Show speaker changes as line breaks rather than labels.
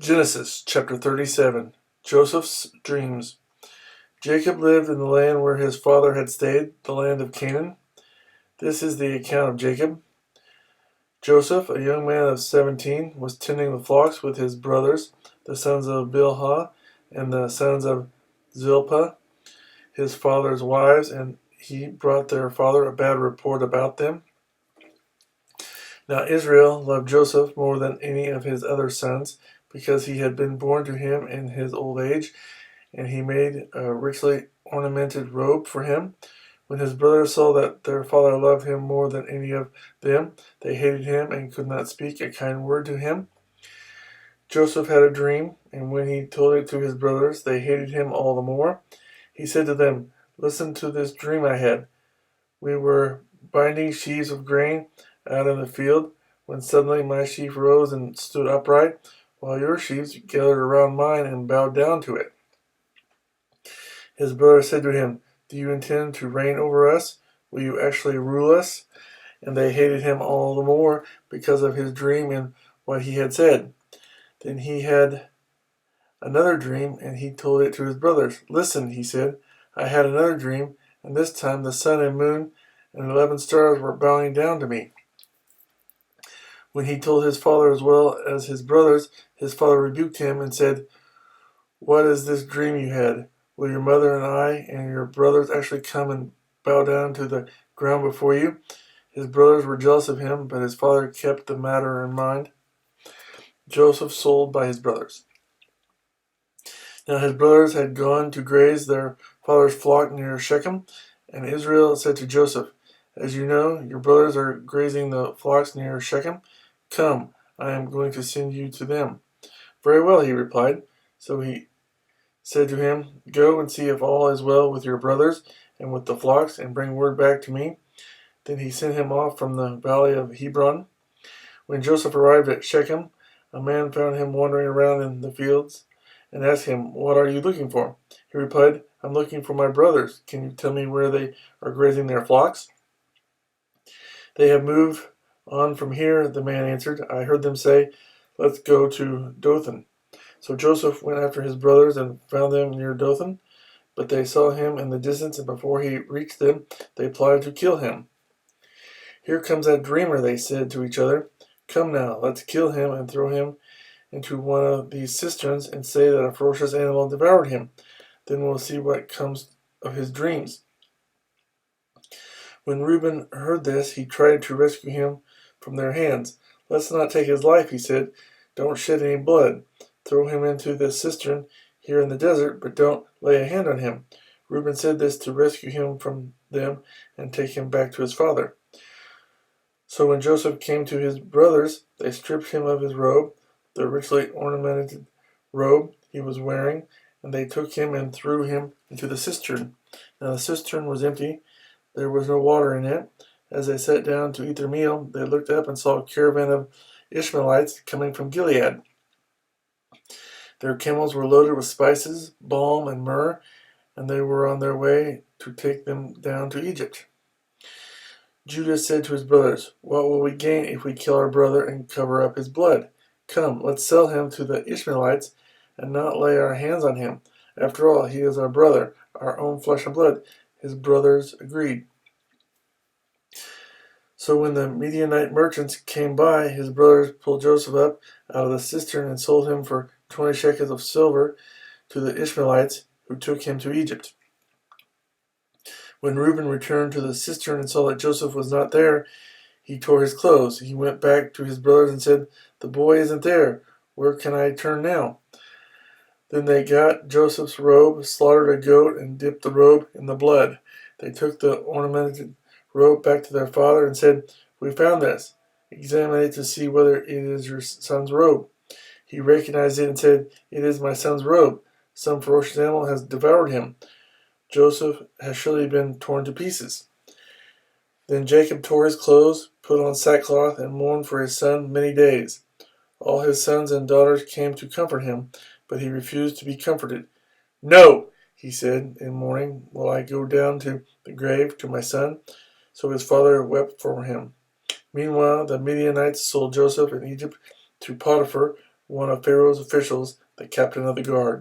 Genesis chapter 37. Joseph's dreams. Jacob lived in the land where his father had stayed, the land of Canaan. This is the account of Jacob. Joseph, a young man of 17, was tending the flocks with his brothers, the sons of Bilhah and the sons of Zilpah, his father's wives, and he brought their father a bad report about them. Now Israel loved Joseph more than any of his other sons, because he had been born to him in his old age, and he made a richly ornamented robe for him. When his brothers saw that their father loved him more than any of them, they hated him and could not speak a kind word to him. Joseph had a dream, and when he told it to his brothers, they hated him all the more. He said to them, "Listen to this dream I had. We were binding sheaves of grain out in the field, when suddenly my sheaf rose and stood upright, while your sheaves gathered around mine and bowed down to it." His brothers said to him, "Do you intend to reign over us? Will you actually rule us?" And they hated him all the more because of his dream and what he had said. Then he had another dream, and he told it to his brothers. "Listen," he said, "I had another dream, and this time the sun and moon and 11 stars were bowing down to me." When he told his father as well as his brothers, his father rebuked him and said, "What is this dream you had? Will your mother and I and your brothers actually come and bow down to the ground before you?" His brothers were jealous of him, but his father kept the matter in mind. Joseph sold by his brothers. Now his brothers had gone to graze their father's flock near Shechem, and Israel said to Joseph, "As you know, your brothers are grazing the flocks near Shechem. Come, I am going to send you to them." "Very well," he replied. So he said to him, "Go and see if all is well with your brothers and with the flocks, and bring word back to me." Then he sent him off from the valley of Hebron. When Joseph arrived at Shechem, a man found him wandering around in the fields and asked him, "What are you looking for?" He replied, "I'm looking for my brothers. Can you tell me where they are grazing their flocks?" "They have moved on from here," the man answered. "I heard them say, 'Let's go to Dothan.'" So Joseph went after his brothers and found them near Dothan, but they saw him in the distance, and before he reached them, they plotted to kill him. "Here comes that dreamer," they said to each other. "Come now, let's kill him and throw him into one of these cisterns and say that a ferocious animal devoured him. Then we'll see what comes of his dreams." When Reuben heard this, he tried to rescue him from their hands. "Let's not take his life," he said. "Don't shed any blood. Throw him into this cistern here in the desert, but don't lay a hand on him." Reuben said this to rescue him from them and take him back to his father. So when Joseph came to his brothers, they stripped him of his robe, the richly ornamented robe he was wearing, and they took him and threw him into the cistern. Now the cistern was empty. There was no water in it. As they sat down to eat their meal, they looked up and saw a caravan of Ishmaelites coming from Gilead. Their camels were loaded with spices, balm, and myrrh, and they were on their way to take them down to Egypt. Judah said to his brothers, "What will we gain if we kill our brother and cover up his blood? Come, let's sell him to the Ishmaelites and not lay our hands on him. After all, he is our brother, our own flesh and blood." His brothers agreed. So when the Midianite merchants came by, his brothers pulled Joseph up out of the cistern and sold him for 20 shekels of silver to the Ishmaelites, who took him to Egypt. When Reuben returned to the cistern and saw that Joseph was not there, he tore his clothes. He went back to his brothers and said, "The boy isn't there. Where can I turn now?" Then they got Joseph's robe, slaughtered a goat, and dipped the robe in the blood. They took the ornamented robe back to their father and said, "We found this. Examine it to see whether it is your son's robe." He recognized it and said, "It is my son's robe. Some ferocious animal has devoured him. Joseph has surely been torn to pieces." Then Jacob tore his clothes, put on sackcloth, and mourned for his son many days. All his sons and daughters came to comfort him, but he refused to be comforted. "No," he said in mourning, "will I go down to the grave to my son." So his father wept for him. Meanwhile, the Midianites sold Joseph in Egypt to Potiphar, one of Pharaoh's officials, the captain of the guard.